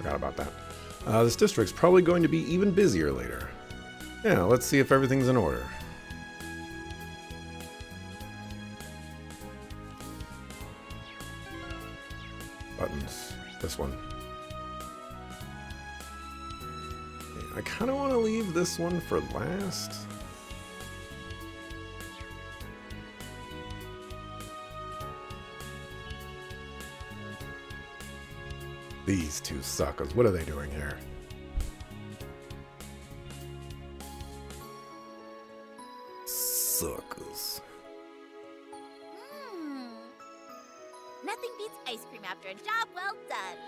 Forgot about that. This district's probably going to be even busier later. Yeah, let's see if everything's in order. Buttons. This one. Yeah, I kind of want to leave this one for last. These two suckers. What are they doing here? Suckers. Nothing beats ice cream after a job well done.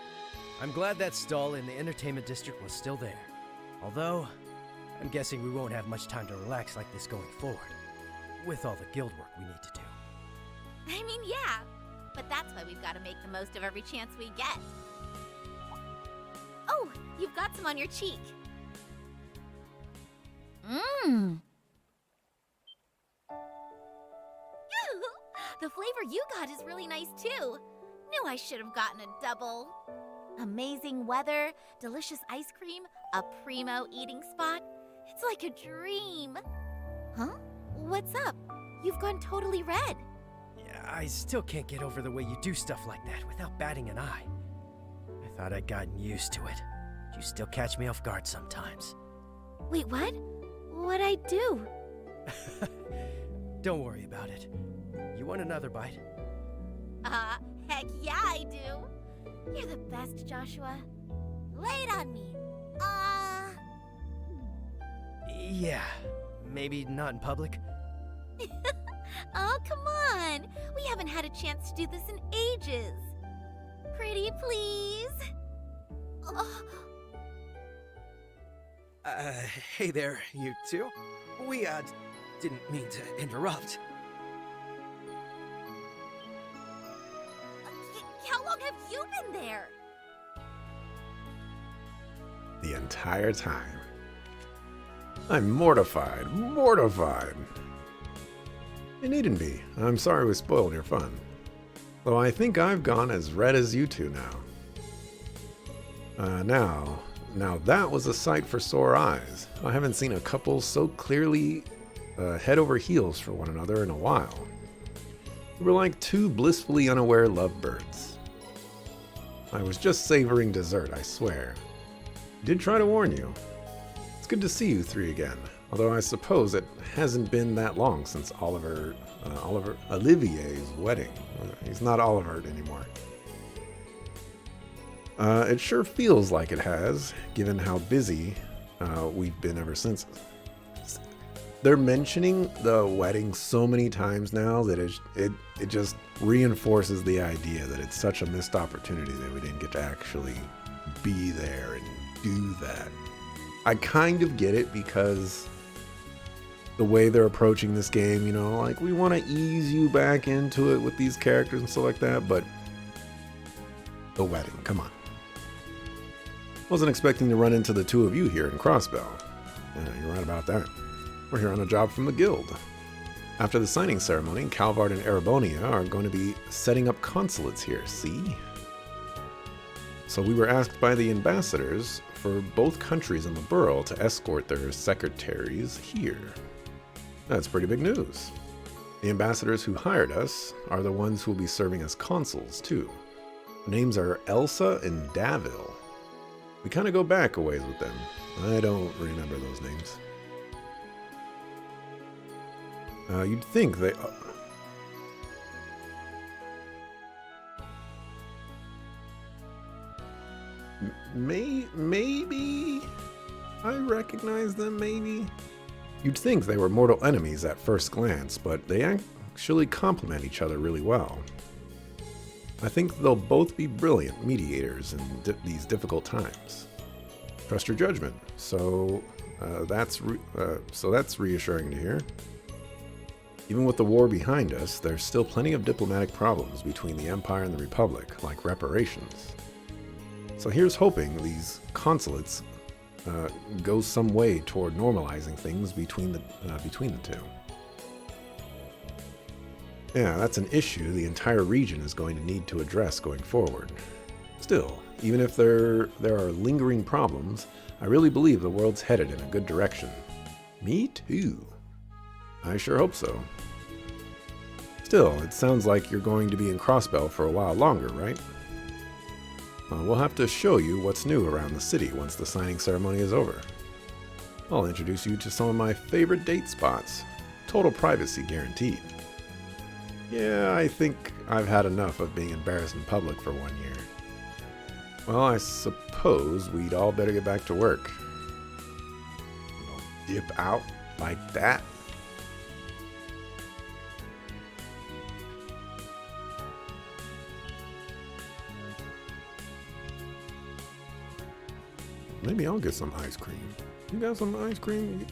I'm glad that stall in the entertainment district was still there. Although, I'm guessing we won't have much time to relax like this going forward, with all the guild work we need to do. I mean, yeah, but that's why we've got to make the most of every chance we get. Oh, you've got some on your cheek. Mmm. The flavor you got is really nice too. Knew I should have gotten a double. Amazing weather, delicious ice cream, a primo eating spot. It's like a dream. Huh? What's up? You've gone totally red. Yeah, I still can't get over the way you do stuff like that without batting an eye. I thought I'd gotten used to it. But you still catch me off guard sometimes. Wait, what? What'd I do? Don't worry about it. You want another bite? Heck yeah I do. You're the best, Joshua. Lay it on me. Yeah, maybe not in public. Oh, come on. We haven't had a chance to do this in ages. Pretty, please. Oh. Hey there, you two. We, didn't mean to interrupt. How long have you been there? The entire time. I'm mortified. Mortified. You needn't be. I'm sorry we spoiled your fun. Though I think I've gone as red as you two now. Now that was a sight for sore eyes. I haven't seen a couple so clearly head over heels for one another in a while. We were like two blissfully unaware lovebirds. I was just savoring dessert, I swear. Did try to warn you. It's good to see you three again, although I suppose it hasn't been that long since Olivier's wedding. He's not Oliver anymore. It sure feels like it has, given how busy we've been ever since. They're mentioning the wedding so many times now that it just reinforces the idea that it's such a missed opportunity that we didn't get to actually be there and do that. I kind of get it because the way they're approaching this game, you know, like we want to ease you back into it with these characters and stuff like that, but the wedding, come on. Wasn't expecting to run into the two of you here in Crossbell. Yeah, you're right about that. We're here on a job from the guild. After the signing ceremony, Calvard and Erebonia are going to be setting up consulates here, see? So we were asked by the ambassadors for both countries in the borough to escort their secretaries here. That's pretty big news. The ambassadors who hired us are the ones who will be serving as consuls, too. The names are Elsa and Davil. We kind of go back a ways with them. I don't remember those names. You'd think they... Maybe... I recognize them, maybe? You'd think they were mortal enemies at first glance, but they actually complement each other really well. I think they'll both be brilliant mediators in these difficult times. Trust your judgment. So that's reassuring to hear. Even with the war behind us, there's still plenty of diplomatic problems between the Empire and the Republic, like reparations. So here's hoping these consulates go some way toward normalizing things between the two. Yeah, that's an issue the entire region is going to need to address going forward. Still, even if there are lingering problems, I really believe the world's headed in a good direction. Me too. I sure hope so. Still, it sounds like you're going to be in Crossbell for a while longer, right? We'll have to show you what's new around the city once the signing ceremony is over. I'll introduce you to some of my favorite date spots. Total privacy guaranteed. Yeah, I think I've had enough of being embarrassed in public for 1 year. Well, I suppose we'd all better get back to work. Dip out like that? Maybe I'll get some ice cream. You got some ice cream?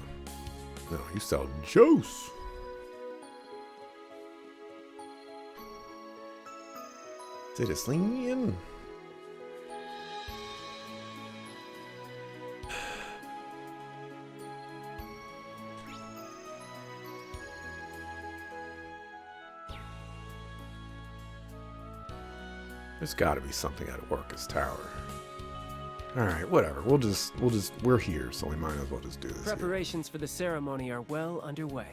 No, you sell juice. Citizen. There's got to be something at Orcus Tower. All right, whatever. We're here, so we might as well just do this. Preparations for the ceremony are well underway.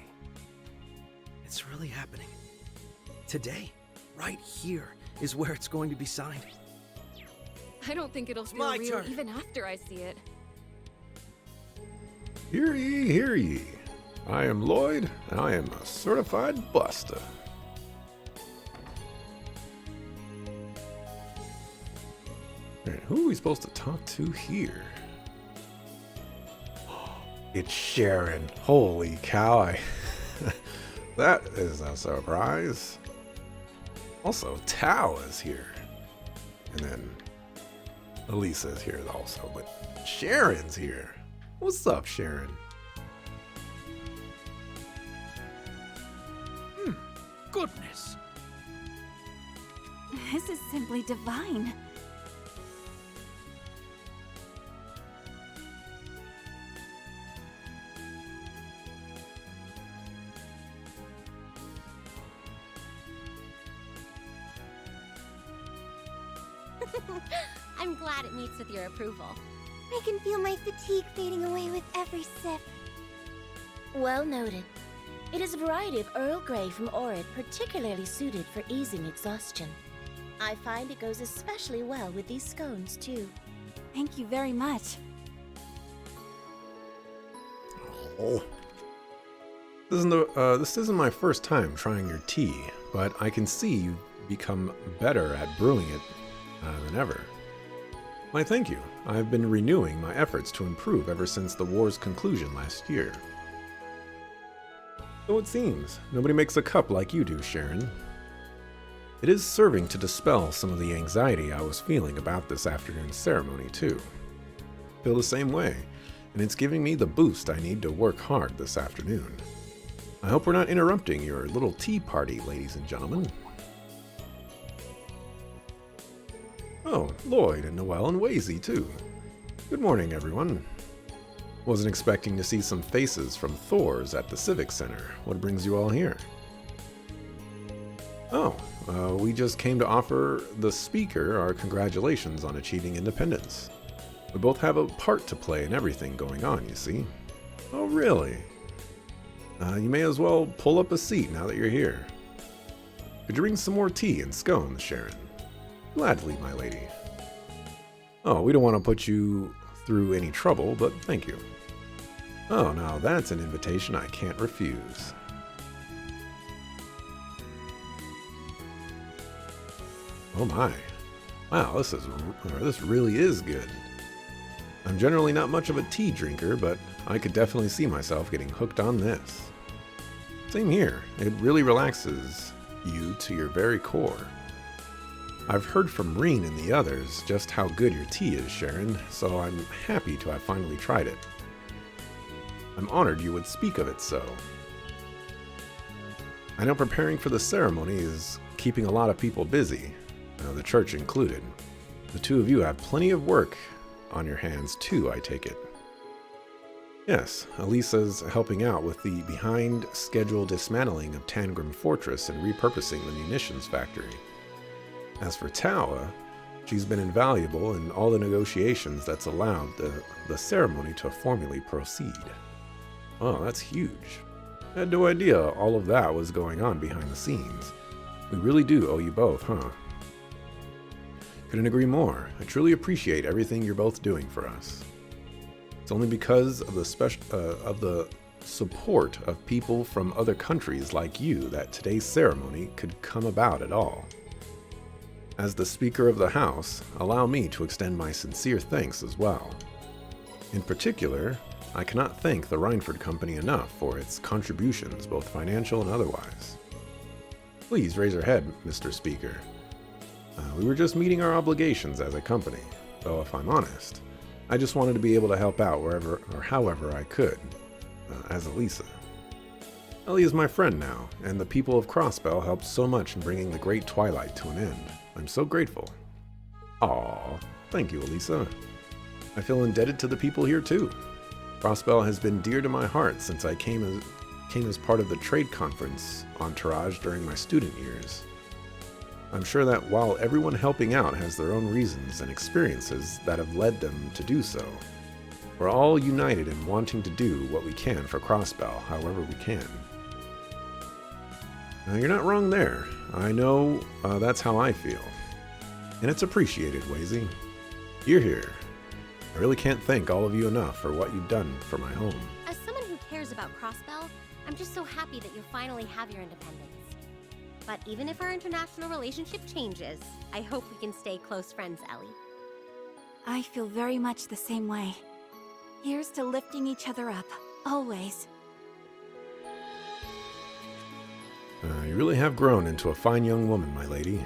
It's really happening. Today, right here, is where it's going to be signed. I don't think it'll feel my real turn. even after I see it. Hear ye, hear ye. I am Lloyd, and I am a certified buster. Alright, who are we supposed to talk to here? It's Sharon. Holy cow, that is a surprise. Also, Tao is here. And then Elisa's here also, but Sharon's here. What's up, Sharon? Goodness! This is simply divine. I'm glad it meets with your approval. I can feel my fatigue fading away with every sip. Well noted. It is a variety of Earl Grey from Orid particularly suited for easing exhaustion. I find it goes especially well with these scones, too. Thank you very much. Oh. This isn't my first time trying your tea, but I can see you've become better at brewing it than ever. Why, thank you. I've been renewing my efforts to improve ever since the war's conclusion last year. So it seems, nobody makes a cup like you do, Sharon. It is serving to dispel some of the anxiety I was feeling about this afternoon's ceremony, too. I feel the same way, and it's giving me the boost I need to work hard this afternoon. I hope we're not interrupting your little tea party, ladies and gentlemen. Oh, Lloyd and Noelle and Wazy, too. Good morning, everyone. Wasn't expecting to see some faces from Thor's at the Civic Center. What brings you all here? Oh, we just came to offer the speaker our congratulations on achieving independence. We both have a part to play in everything going on, you see. Oh, really? You may as well pull up a seat now that you're here. Could you bring some more tea and scones, Sharon? Gladly, my lady. Oh, we don't want to put you through any trouble, but thank you. Oh, now that's an invitation I can't refuse. Oh my. Wow, this really is good. I'm generally not much of a tea drinker, but I could definitely see myself getting hooked on this. Same here. It really relaxes you to your very core. I've heard from Reen and the others just how good your tea is, Sharon, so I'm happy to have finally tried it. I'm honored you would speak of it so. I know preparing for the ceremony is keeping a lot of people busy, the church included. The two of you have plenty of work on your hands too, I take it. Yes, Elisa's helping out with the behind-schedule dismantling of Tangrim Fortress and repurposing the munitions factory. As for Tawa, She's been invaluable in all the negotiations that's allowed the ceremony to formally proceed. Oh, that's huge. I had no idea all of that was going on behind the scenes. We really do owe you both, huh? Couldn't agree more. I truly appreciate everything you're both doing for us. It's only because of the support of people from other countries like you that today's ceremony could come about at all. As the Speaker of the House, allow me to extend my sincere thanks as well. In particular, I cannot thank the Reinford Company enough for its contributions, both financial and otherwise. Please raise your head, Mr. Speaker. We were just meeting our obligations as a company, though if I'm honest, I just wanted to be able to help out wherever or however I could, as Elisa. Ellie is my friend now, and the people of Crossbell helped so much in bringing the Great Twilight to an end. I'm so grateful. Aw, thank you, Elisa. I feel indebted to the people here too. Crossbell has been dear to my heart since I came as part of the trade conference entourage during my student years. I'm sure that while everyone helping out has their own reasons and experiences that have led them to do so, we're all united in wanting to do what we can for Crossbell, however we can. Now, you're not wrong there. I know that's how I feel. And it's appreciated, Wazy. You're here. I really can't thank all of you enough for what you've done for my home. As someone who cares about Crossbell, I'm just so happy that you finally have your independence. But even if our international relationship changes, I hope we can stay close friends, Ellie. I feel very much the same way. Here's to lifting each other up, always. You really have grown into a fine young woman, my lady.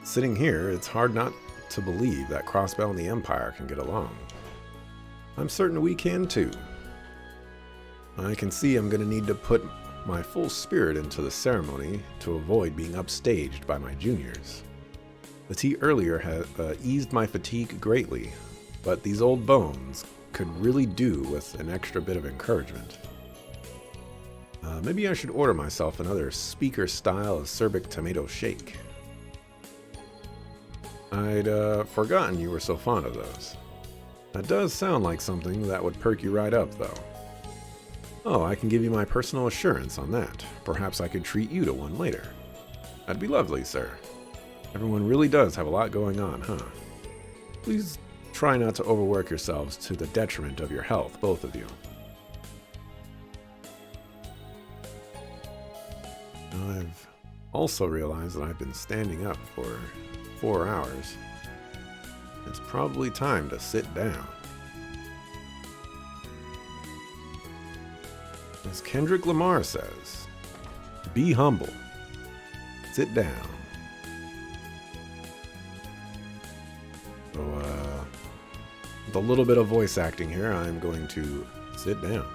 Sitting here, it's hard not to believe that Crossbell and the Empire can get along. I'm certain we can too. I can see I'm going to need to put my full spirit into the ceremony to avoid being upstaged by my juniors. The tea earlier had eased my fatigue greatly, but these old bones could really do with an extra bit of encouragement. Maybe I should order myself another speaker-style acerbic tomato shake. I'd forgotten you were so fond of those. That does sound like something that would perk you right up, though. Oh, I can give you my personal assurance on that. Perhaps I could treat you to one later. That'd be lovely, sir. Everyone really does have a lot going on, huh? Please try not to overwork yourselves to the detriment of your health, both of you. I've also realized that I've been standing up for 4 hours. It's probably time to sit down. As Kendrick Lamar says, be humble. Sit down. So, with a little bit of voice acting here, I'm going to sit down.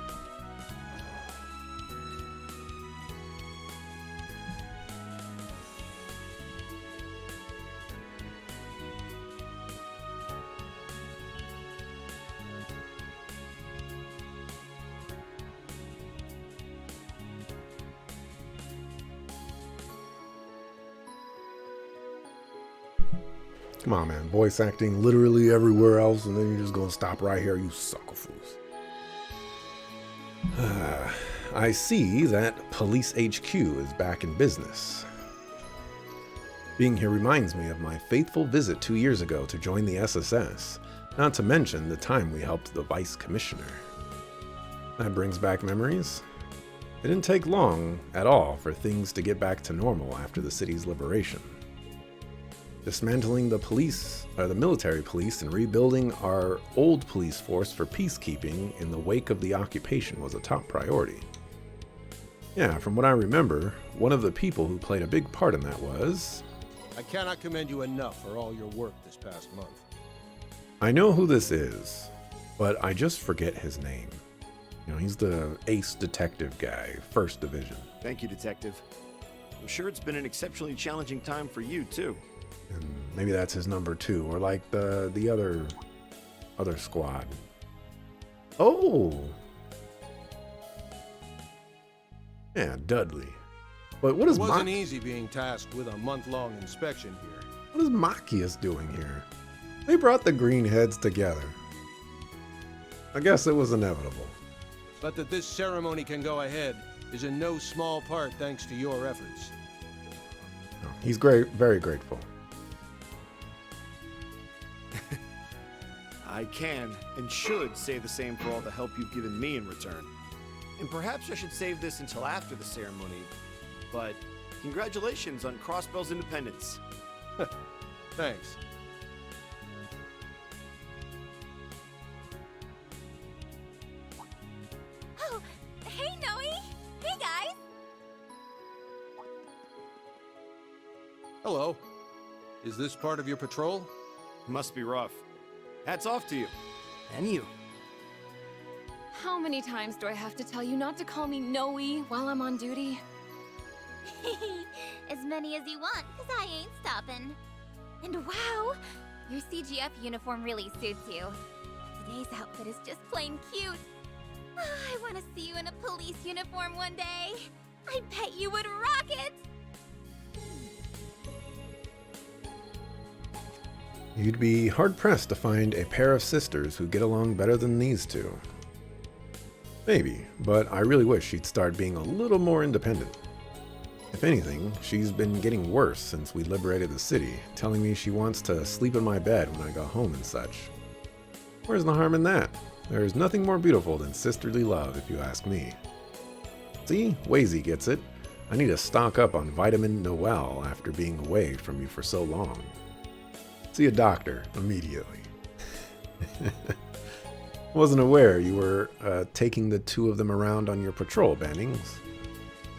Come on, man. Voice acting literally everywhere else, and then you're just gonna stop right here, you sucker fools. I see that Police HQ is back in business. Being here reminds me of my faithful visit 2 years ago to join the SSS, not to mention the time we helped the Vice Commissioner. That brings back memories. It didn't take long at all for things to get back to normal after the city's liberation. Dismantling the military police and rebuilding our old police force for peacekeeping in the wake of the occupation was a top priority. Yeah, from what I remember, one of the people who played a big part in that was... I cannot commend you enough for all your work this past month. I know who this is, but I just forget his name. You know, he's the ace detective guy, 1st Division. Thank you, Detective. I'm sure it's been an exceptionally challenging time for you, too. And maybe that's his number 2, or like the other squad. Oh! Yeah, Dudley. But what is It wasn't easy being tasked with a month-long inspection here. What is Machias doing here? They brought the green heads together. I guess it was inevitable. But that this ceremony can go ahead is in no small part thanks to your efforts. He's great, very grateful. I can and should say the same for all the help you've given me in return. And perhaps I should save this until after the ceremony, but congratulations on Crossbell's independence. Thanks. Oh, hey, Noe! Hey, guys! Hello. Is this part of your patrol? Must be rough. Hats off to you. And you. How many times do I have to tell you not to call me Noe while I'm on duty? As many as you want, because I ain't stopping. And wow, your CGF uniform really suits you. Today's outfit is just plain cute. I want to see you in a police uniform one day. I bet you would rock it! You'd be hard-pressed to find a pair of sisters who get along better than these two. Maybe, but I really wish she'd start being a little more independent. If anything, she's been getting worse since we liberated the city, telling me she wants to sleep in my bed when I go home and such. Where's the harm in that? There's nothing more beautiful than sisterly love, if you ask me. See, Wazy gets it. I need to stock up on vitamin Noel after being away from you for so long. See a doctor immediately. Wasn't aware you were taking the two of them around on your patrol, Bannings.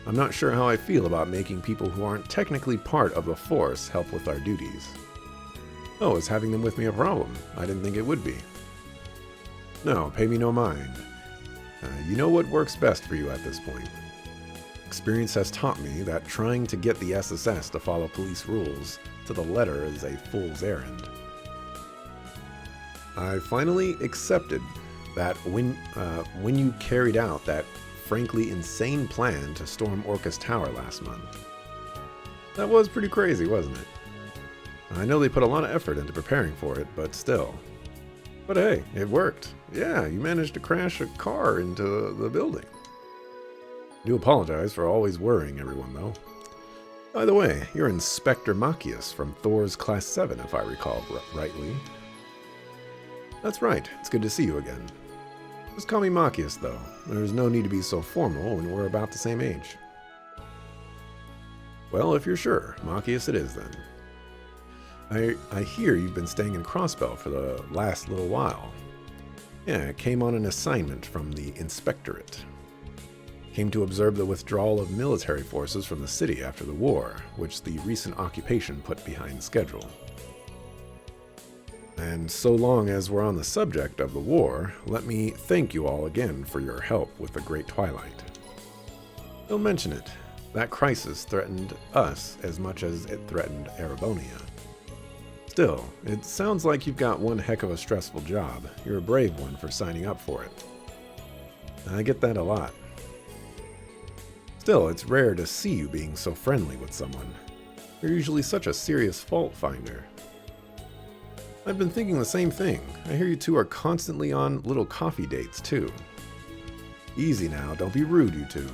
I'm not sure how I feel about making people who aren't technically part of the force help with our duties. Oh, is having them with me a problem? I didn't think it would be. No, pay me no mind. You know what works best for you at this point. Experience has taught me that trying to get the SSS to follow police rules to the letter is a fool's errand. I finally accepted that when you carried out that frankly insane plan to storm Orcus Tower last month. That was pretty crazy, wasn't it? I know they put a lot of effort into preparing for it, but still. But hey, it worked. Yeah, you managed to crash a car into the building. I do apologize for always worrying everyone, though. By the way, you're Inspector Machias from Thor's Class 7, if I recall rightly. That's right, it's good to see you again. Just call me Machias, though. There's no need to be so formal when we're about the same age. Well, if you're sure, Machias it is then. I hear you've been staying in Crossbell for the last little while. Yeah, I came on an assignment from the Inspectorate. Came to observe the withdrawal of military forces from the city after the war, which the recent occupation put behind schedule. And so long as we're on the subject of the war, let me thank you all again for your help with the Great Twilight. Don't mention it. That crisis threatened us as much as it threatened Erebonia. Still, it sounds like you've got one heck of a stressful job. You're a brave one for signing up for it. I get that a lot. Still, it's rare to see you being so friendly with someone. You're usually such a serious fault finder. I've been thinking the same thing. I hear you two are constantly on little coffee dates, too. Easy now, don't be rude, you two.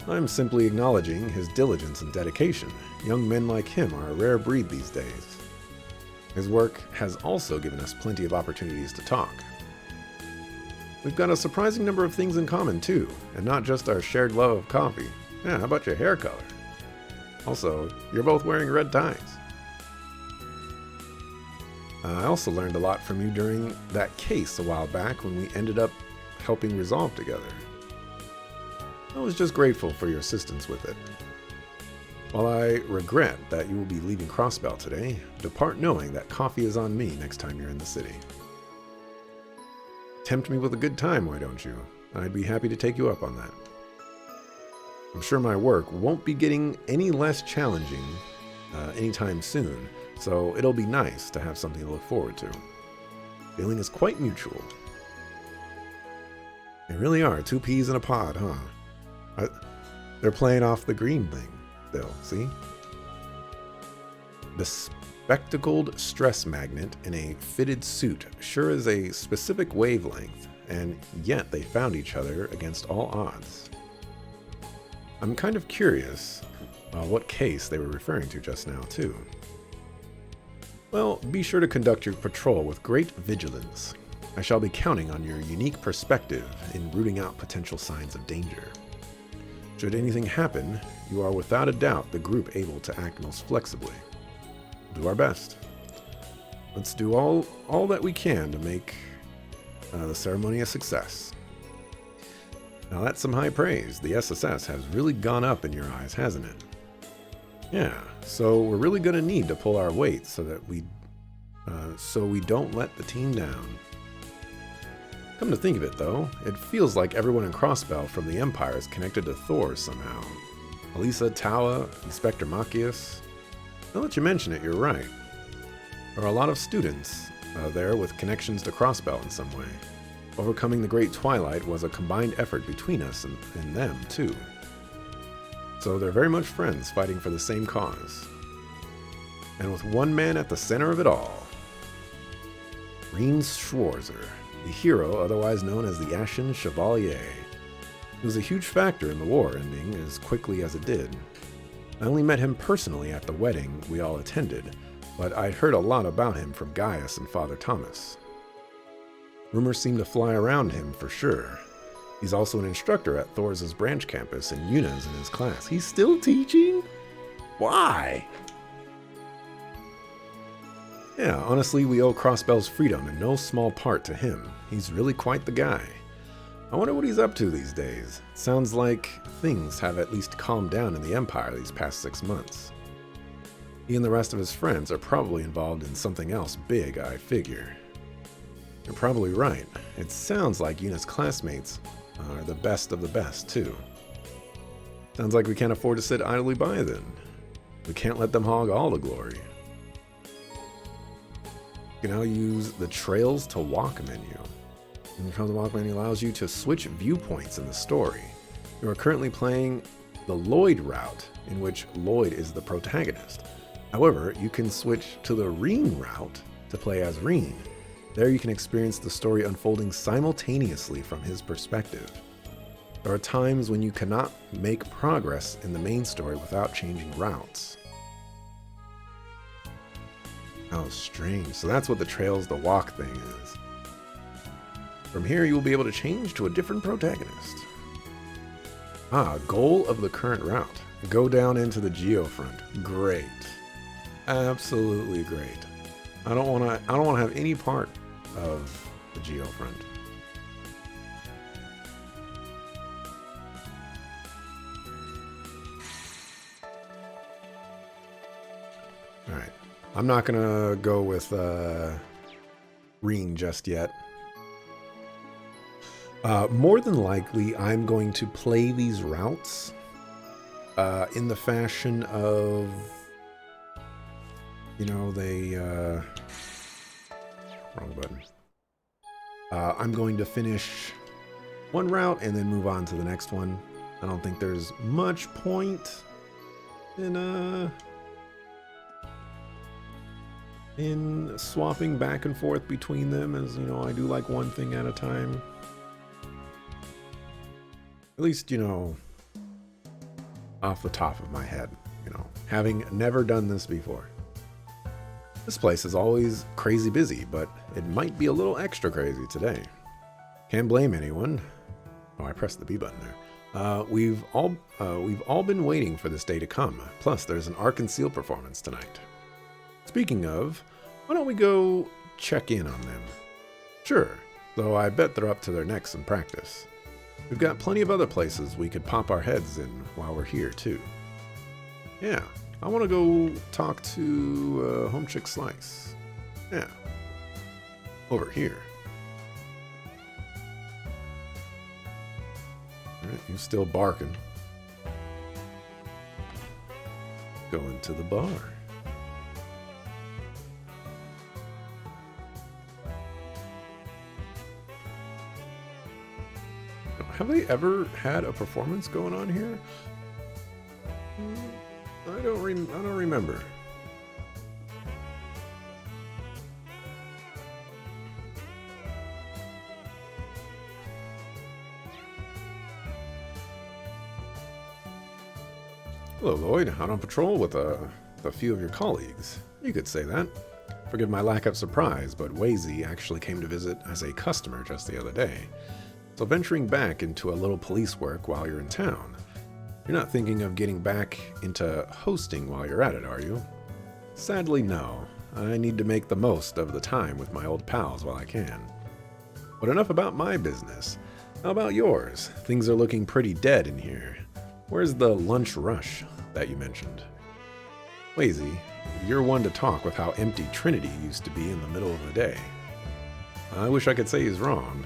I'm simply acknowledging his diligence and dedication. Young men like him are a rare breed these days. His work has also given us plenty of opportunities to talk. We've got a surprising number of things in common, too, and not just our shared love of coffee. Yeah, how about your hair color? Also, you're both wearing red ties. I also learned a lot from you during that case a while back when we ended up helping resolve together. I was just grateful for your assistance with it. While I regret that you will be leaving Crossbell today, depart knowing that coffee is on me next time you're in the city. Tempt me with a good time, why don't you? I'd be happy to take you up on that. I'm sure my work won't be getting any less challenging anytime soon, so it'll be nice to have something to look forward to. Feeling is quite mutual. They really are, two peas in a pod, huh? They're playing off the green thing, still, see? bespectacled stress magnet in a fitted suit sure is a specific wavelength, and yet they found each other against all odds. I'm kind of curious what case they were referring to just now, too. Well, be sure to conduct your patrol with great vigilance. I shall be counting on your unique perspective in rooting out potential signs of danger. Should anything happen, you are without a doubt the group able to act most flexibly. We'll do our best. Let's do all that we can to make the ceremony a success. Now that's some high praise. The SSS has really gone up in your eyes, hasn't it? Yeah, so we're really going to need to pull our weight so that we don't let the team down. Come to think of it, though, it feels like everyone in Crossbell from the Empire is connected to Thor somehow. Elisa, Tawa, Inspector Machias. Now that you mention it, you're right. There are a lot of students there with connections to Crossbell in some way. Overcoming the Great Twilight was a combined effort between us and them, too. So they're very much friends fighting for the same cause. And with one man at the center of it all. Rean Schwarzer, the hero otherwise known as the Ashen Chevalier. He was a huge factor in the war ending as quickly as it did. I only met him personally at the wedding we all attended, but I'd heard a lot about him from Gaius and Father Thomas. Rumors seem to fly around him for sure. He's also an instructor at Thor's branch campus, and Yuna's in his class. He's still teaching? Why? Yeah, honestly, we owe Crossbell's freedom in no small part to him. He's really quite the guy. I wonder what he's up to these days. Sounds like things have at least calmed down in the Empire these past 6 months. He and the rest of his friends are probably involved in something else big, I figure. You're probably right. It sounds like Yuna's classmates are the best of the best, too. Sounds like we can't afford to sit idly by then. We can't let them hog all the glory. You can now use the Trails to Walk menu. And the Trails to Walk menu allows you to switch viewpoints in the story. You are currently playing the Lloyd route, in which Lloyd is the protagonist. However, you can switch to the Rean route to play as Rean. There you can experience the story unfolding simultaneously from his perspective. There are times when you cannot make progress in the main story without changing routes. How strange. So that's what the Trails to Walk thing is. From here you will be able to change to a different protagonist. Goal of the current route. Go down into the Geofront. Great. Absolutely great. I don't want to have any part of the Geofront. All right. I'm not going to go with Rean just yet. More than likely, I'm going to play these routes in the fashion of, wrong button. I'm going to finish one route and then move on to the next one. I don't think there's much point in swapping back and forth between them, as I do like one thing at a time. At least, off the top of my head, having never done this before. This place is always crazy busy, but it might be a little extra crazy today. Can't blame anyone. Oh, I pressed the B button there. We've all been waiting for this day to come. Plus, there's an Arc and Seal performance tonight. Speaking of, why don't we go check in on them? Sure, though I bet they're up to their necks in practice. We've got plenty of other places we could pop our heads in while we're here, too. Yeah. I want to go talk to Home Chick Slice. Yeah. Over here. Alright, you still barking. Going to the bar. Have they ever had a performance going on here? I don't remember. Hello, Lloyd. Out on patrol with a few of your colleagues. You could say that. Forgive my lack of surprise, but Wazy actually came to visit as a customer just the other day. So venturing back into a little police work while you're in town. You're not thinking of getting back into hosting while you're at it, are you? Sadly, no. I need to make the most of the time with my old pals while I can. But enough about my business. How about yours? Things are looking pretty dead in here. Where's the lunch rush that you mentioned? Wazy, you're one to talk with how empty Trinity used to be in the middle of the day. I wish I could say he's wrong.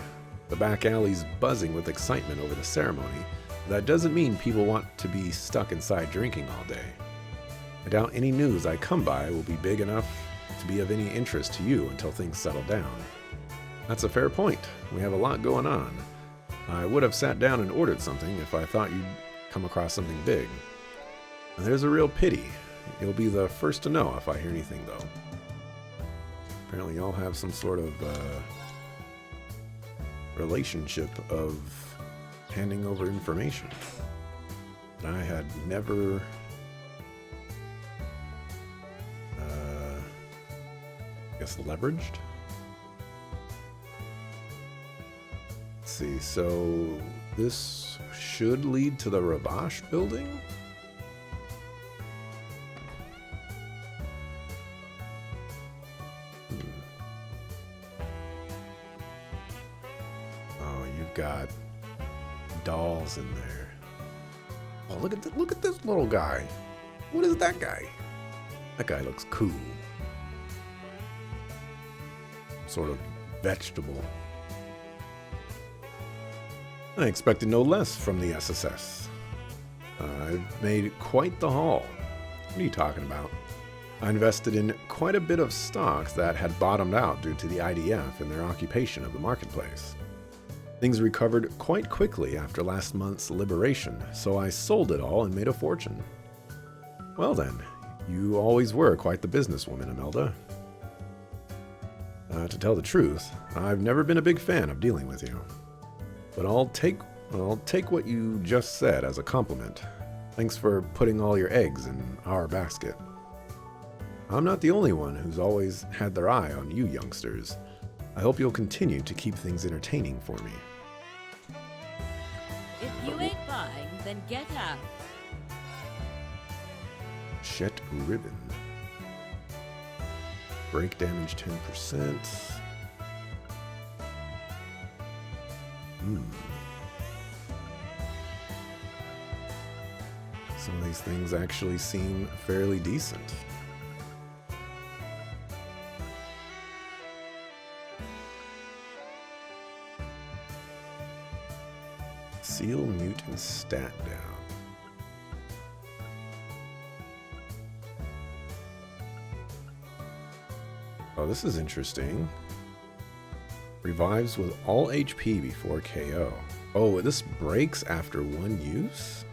The back alley's buzzing with excitement over the ceremony. That doesn't mean people want to be stuck inside drinking all day. I doubt any news I come by will be big enough to be of any interest to you until things settle down. That's a fair point. We have a lot going on. I would have sat down and ordered something if I thought you'd come across something big. And there's a real pity. You'll be the first to know if I hear anything, though. Apparently y'all have some sort of relationship of handing over information that I had never leveraged. Let's see, so this should lead to the Ravash building? Oh, you've got dolls in there. Oh, look at this little guy. What is that guy? That guy looks cool. Sort of vegetable. I expected no less from the SSS. I've made quite the haul. What are you talking about? I invested in quite a bit of stocks that had bottomed out due to the IDF and their occupation of the marketplace. Things recovered quite quickly after last month's liberation, so I sold it all and made a fortune. Well then, you always were quite the businesswoman, Imelda. To tell the truth, I've never been a big fan of dealing with you. But I'll take what you just said as a compliment. Thanks for putting all your eggs in our basket. I'm not the only one who's always had their eye on you youngsters. I hope you'll continue to keep things entertaining for me. If you ain't buying, then get out. Chet Ribbon. Break damage 10%. Some of these things actually seem fairly decent. Seal mutant stat down. Oh, this is interesting. Revives with all HP before KO. Oh, this breaks after one use?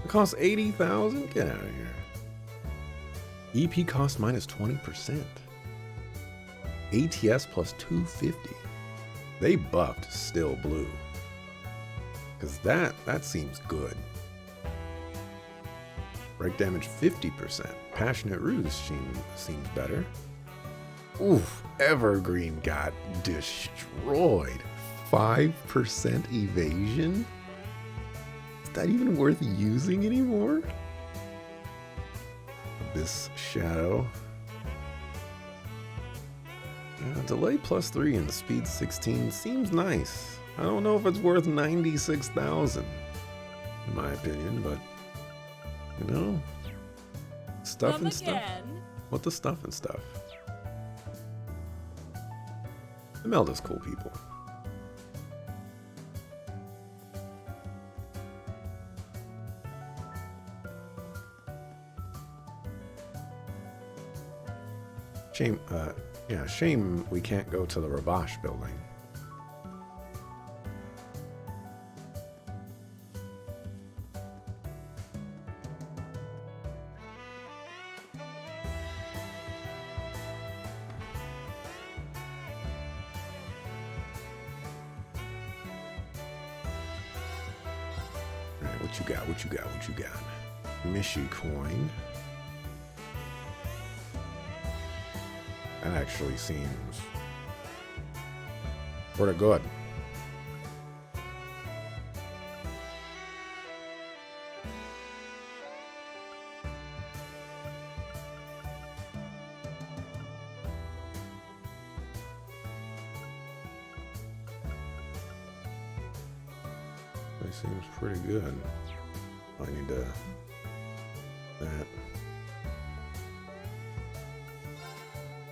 It costs 80,000? Get out of here. EP cost minus 20%. ATS plus 250. They buffed Still Blue. Because that seems good. Break damage 50%. Passionate Ruse seems better. Oof, Evergreen got destroyed. 5% evasion? Is that even worth using anymore? Abyss Shadow. Delay plus 3 and speed 16 seems nice. I don't know if it's worth 96,000 in my opinion, but you know, stuff and stuff. What the stuff and stuff? Imelda's cool people. Shame we can't go to the Ravash building. What you got? What you got? What you got? Mishi coin. That actually seems pretty good. That seems pretty good. I need to that.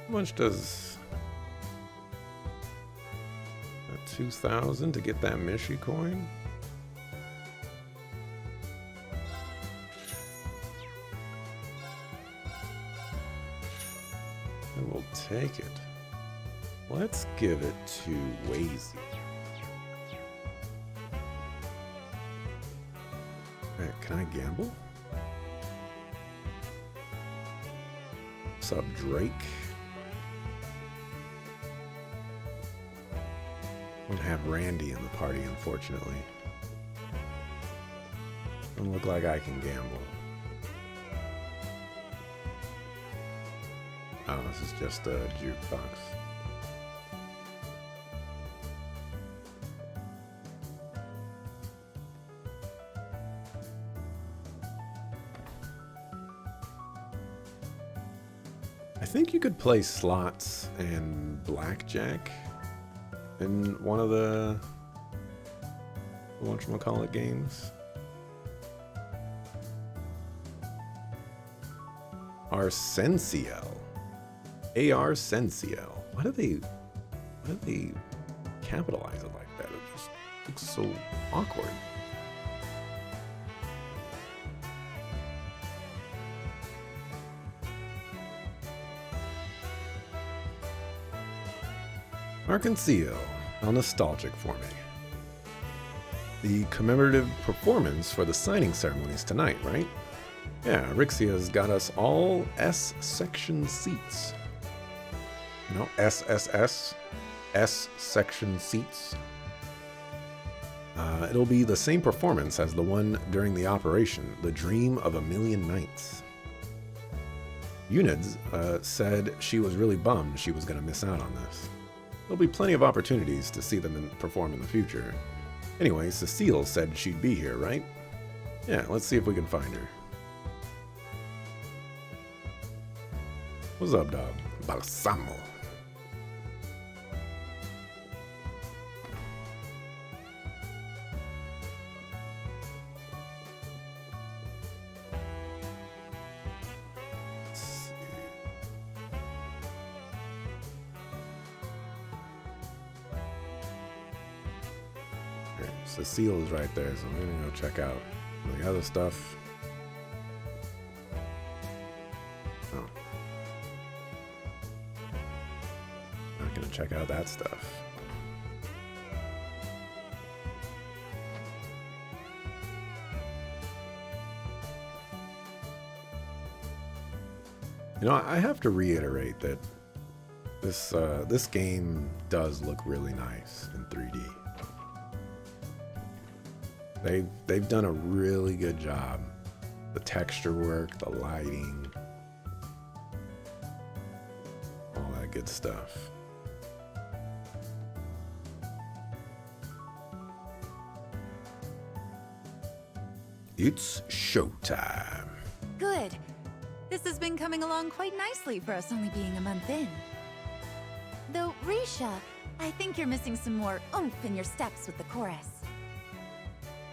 How much does 2,000 to get that Mishi coin? I will take it. Let's give it to Wazy. Alright, can I gamble? What's up, Drake? Don't have Randy in the party, unfortunately. Don't look like I can gamble. Oh, this is just a jukebox. I think you could play slots and blackjack in one of the whatchamacallit games. Arsensiel. AR Sensiel. Why do they capitalize it like that? It just looks so awkward. Arsensiel. How nostalgic for me. The commemorative performance for the signing ceremonies tonight, right? Yeah, Rixia's got us all S-section seats. You know, SSS, S-section seats. It'll be the same performance as the one during the operation, The Dream of a Million Nights. Unids said she was really bummed she was going to miss out on this. There'll be plenty of opportunities to see them perform in the future. Anyway, Cecile said she'd be here, right? Yeah, let's see if we can find her. What's up, dog? Balsamo. Cecile is right there, so I'm gonna go check out the other stuff. Oh. Not gonna check out that stuff. You know, I have to reiterate that this game does look really nice in 3D. They've done a really good job. The texture work, the lighting, all that good stuff. It's showtime. Good. This has been coming along quite nicely for us only being a month in. Though, Risha, I think you're missing some more oomph in your steps with the chorus.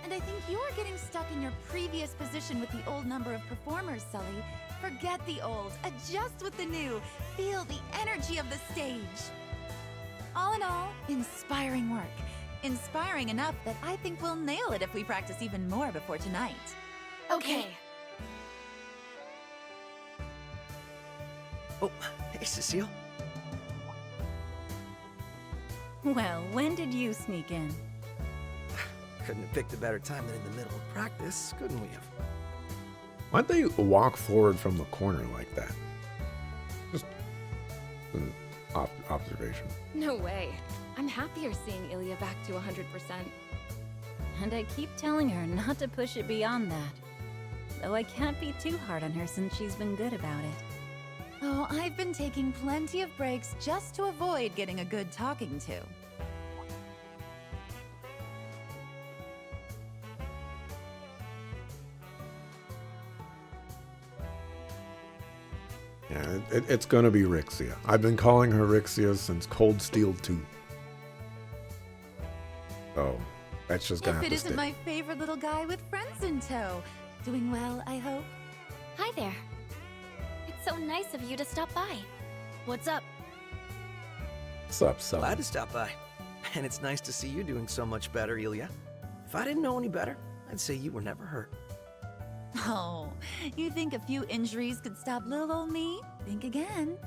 And I think you're getting stuck in your previous position with the old number of performers, Sully. Forget the old, adjust with the new, feel the energy of the stage. All in all, inspiring work. Inspiring enough that I think we'll nail it if we practice even more before tonight. Okay. Oh, hey, Cecile. Well, when did you sneak in? Couldn't have picked a better time than in the middle of practice, couldn't we have? Why'd they walk forward from the corner like that? Just an observation. No way. I'm happier seeing Ilya back to 100%. and I keep telling her not to push it beyond that. Though I can't be too hard on her since she's been good about it. Oh, I've been taking plenty of breaks just to avoid getting a good talking to. Yeah, it's gonna be Rixia. I've been calling her Rixia since Cold Steel 2. Oh, that's just gonna If have it to isn't stick. my favorite little guy with friends in tow. Doing well, I hope. Hi there. It's so nice of you to stop by. What's up? What's up, son? Glad to stop by. And it's nice to see you doing so much better, Ilya. If I didn't know any better, I'd say you were never hurt. Oh, you think a few injuries could stop little old me? Think again.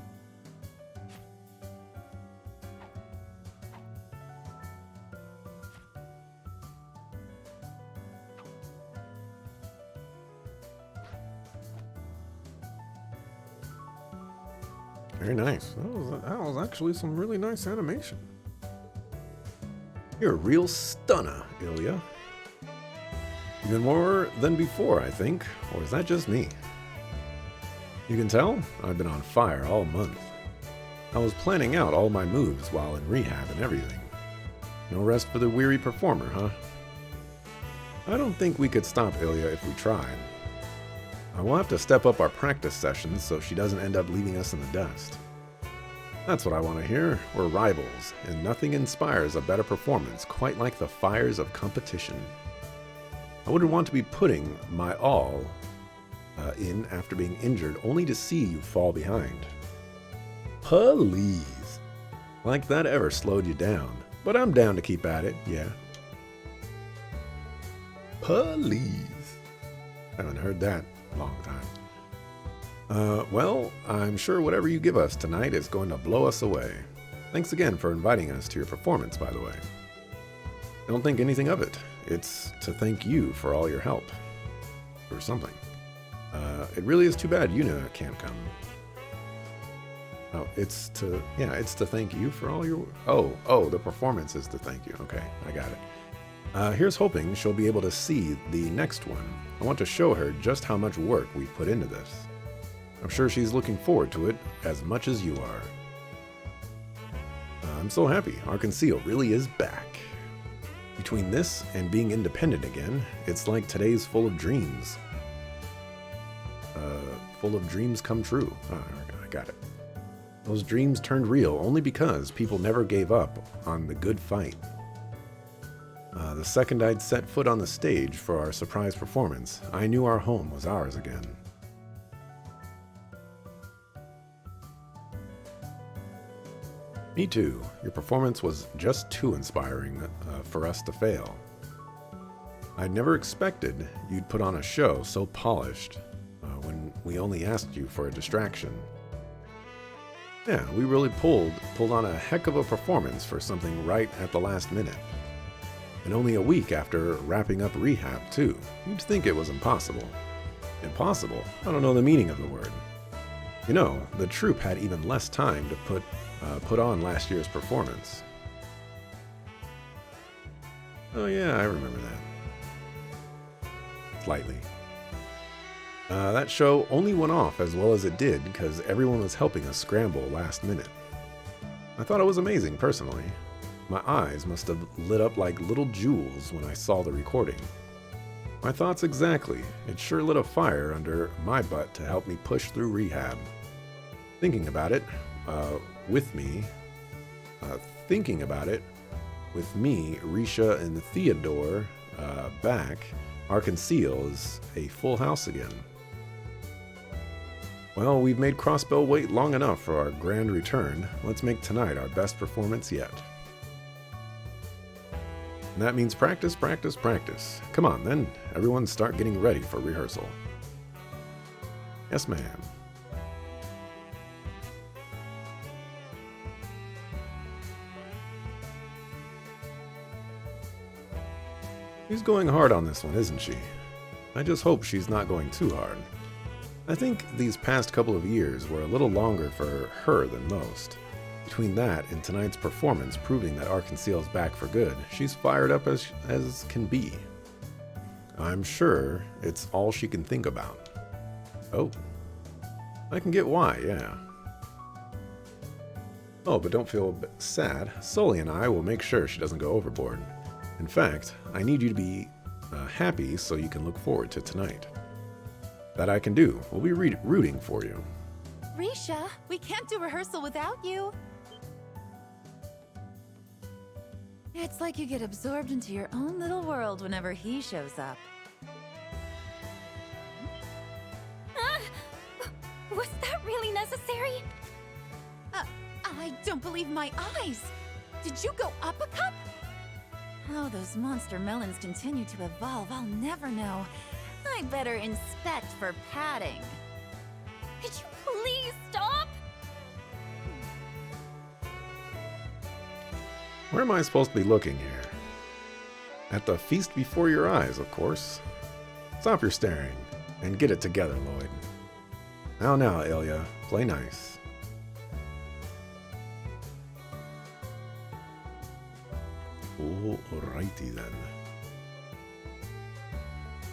Very nice. That was actually some really nice animation. You're a real stunner, Ilya. Even more than before, I think. Or is that just me? You can tell I've been on fire all month. I was planning out all my moves while in rehab and everything. No rest for the weary performer, huh? I don't think we could stop Ilya if we tried. I will have to step up our practice sessions so she doesn't end up leaving us in the dust. That's what I want to hear. We're rivals, and nothing inspires a better performance quite like the fires of competition. I wouldn't want to be putting my all in after being injured only to see you fall behind. Please. Like that ever slowed you down. But I'm down to keep at it, yeah. Please. Haven't heard that in a long time. Well, I'm sure whatever you give us tonight is going to blow us away. Thanks again for inviting us to your performance, by the way. Don't think anything of it. It's to thank you for all your help. Or something. It really is too bad Yuna can't come. Oh, it's to thank you for all your... Oh, the performance is to thank you. Okay, I got it. Here's hoping she'll be able to see the next one. I want to show her just how much work we've put into this. I'm sure she's looking forward to it as much as you are. I'm so happy. Arconceal really is back. Between this and being independent again, it's like today's full of dreams. Full of dreams come true. I got it. Those dreams turned real only because people never gave up on the good fight. The second I'd set foot on the stage for our surprise performance, I knew our home was ours again. Me too. Your performance was just too inspiring for us to fail. I never expected you'd put on a show so polished when we only asked you for a distraction. Yeah, we really pulled on a heck of a performance for something right at the last minute. And only a week after wrapping up rehab, too. You'd think it was impossible. Impossible? I don't know the meaning of the word. You know, the troupe had even less time to put on last year's performance. Oh yeah, I remember that. Slightly. That show only went off as well as it did because everyone was helping us scramble last minute. I thought it was amazing, personally. My eyes must have lit up like little jewels when I saw the recording. My thoughts exactly. It sure lit a fire under my butt to help me push through rehab. Thinking about it, with me, Risha, and Theodore back, Arconceal is a full house again. Well, we've made Crossbell wait long enough for our grand return. Let's make tonight our best performance yet. And that means practice, practice, practice. Come on, then. Everyone start getting ready for rehearsal. Yes, ma'am. She's going hard on this one, isn't she? I just hope she's not going too hard. I think these past couple of years were a little longer for her than most. Between that and tonight's performance proving that Arconceal's back for good, she's fired up as can be. I'm sure it's all she can think about. Oh. I can get why, yeah. Oh, but don't feel a bit sad. Sully and I will make sure she doesn't go overboard. In fact, I need you to be happy so you can look forward to tonight. That I can do. We'll be rooting for you. Risha, we can't do rehearsal without you. It's like you get absorbed into your own little world whenever he shows up. Was that really necessary? I don't believe my eyes! Did you go up a cup? How those monster melons continue to evolve, I'll never know. I better inspect for padding. Could you please stop? Where am I supposed to be looking here? At the feast before your eyes, of course. Stop your staring and get it together, Lloyd. Now, Ilya, play nice. Alrighty then.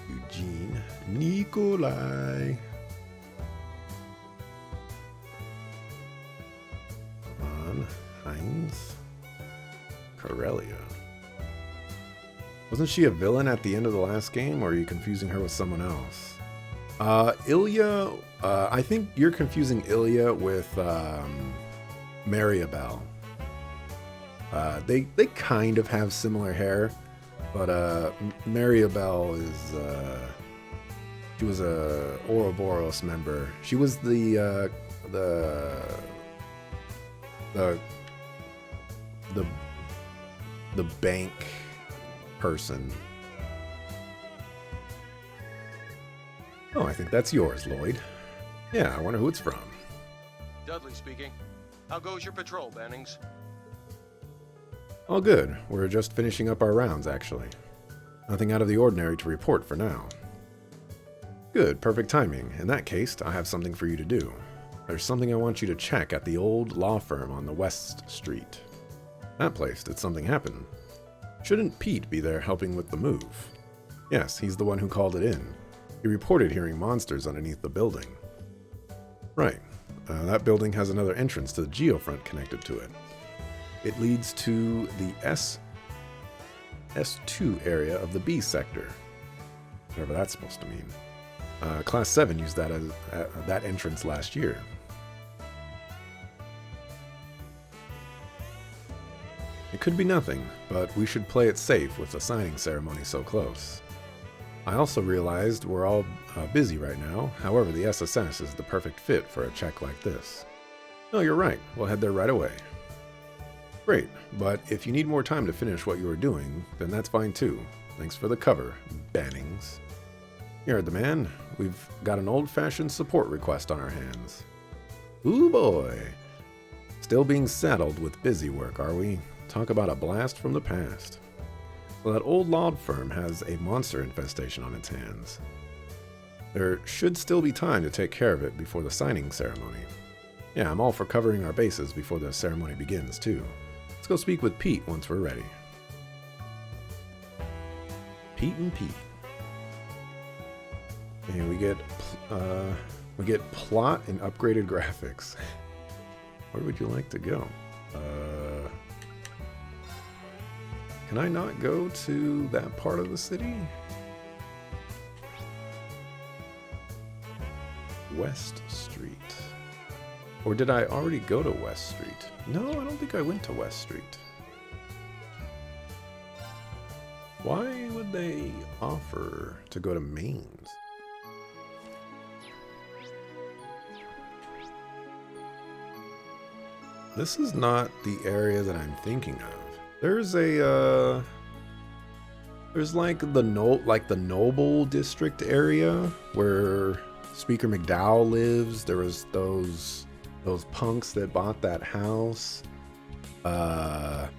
Eugene, Nikolai. Von, Heinz, Corellia. Wasn't she a villain at the end of the last game, or are you confusing her with someone else? Ilya, I think you're confusing Ilya with Maribel. They kind of have similar hair, but Maribel is she was a Ouroboros member. She was the bank person. Oh, I think that's yours, Lloyd. Yeah, I wonder who it's from. Dudley speaking. How goes your patrol, Bannings? All good. We're just finishing up our rounds, actually. Nothing out of the ordinary to report for now. Good, perfect timing. In that case, I have something for you to do. There's something I want you to check at the old law firm on the West Street. That place did something happen. Shouldn't Pete be there helping with the move? Yes, he's the one who called it in. He reported hearing monsters underneath the building. Right. That building has another entrance to the geofront connected to it. It leads to the S2 area of the B sector. Whatever that's supposed to mean. Class 7 used that as that entrance last year. It could be nothing, but we should play it safe with the signing ceremony so close. I also realized we're all busy right now. However, the SSS is the perfect fit for a check like this. No, you're right. We'll head there right away. Great, but if you need more time to finish what you were doing, then that's fine too. Thanks for the cover, Bannings. You heard the man. We've got an old-fashioned support request on our hands. Ooh boy. Still being saddled with busy work, are we? Talk about a blast from the past. Well, that old law firm has a monster infestation on its hands. There should still be time to take care of it before the signing ceremony. Yeah, I'm all for covering our bases before the ceremony begins, too. Let's go speak with Pete once we're ready. Pete and Pete. And we get plot and upgraded graphics. Where would you like to go? Can I not go to that part of the city? West Street. Or did I already go to West Street? No, I don't think I went to West Street. Why would they offer to go to Mainz? This is not the area that I'm thinking of. There's like the Noble District area where Speaker McDowell lives. There was those punks that bought that house. The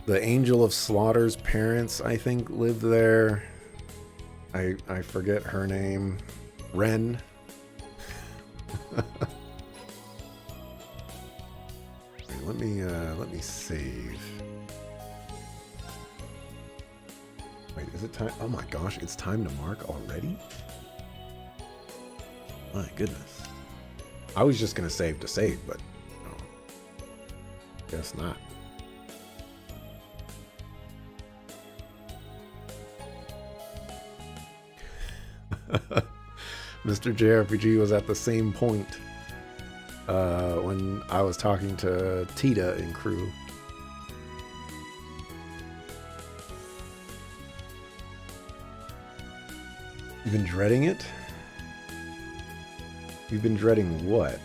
Angel of Slaughter's parents, I think, lived there. I forget her name. Ren. let me save. Wait, is it time? Oh my gosh, it's time to mark already? My goodness. I was just gonna save to save, but no, guess not. Mr. JRPG was at the same point when I was talking to Tita and crew. You've been dreading it? You've been dreading what?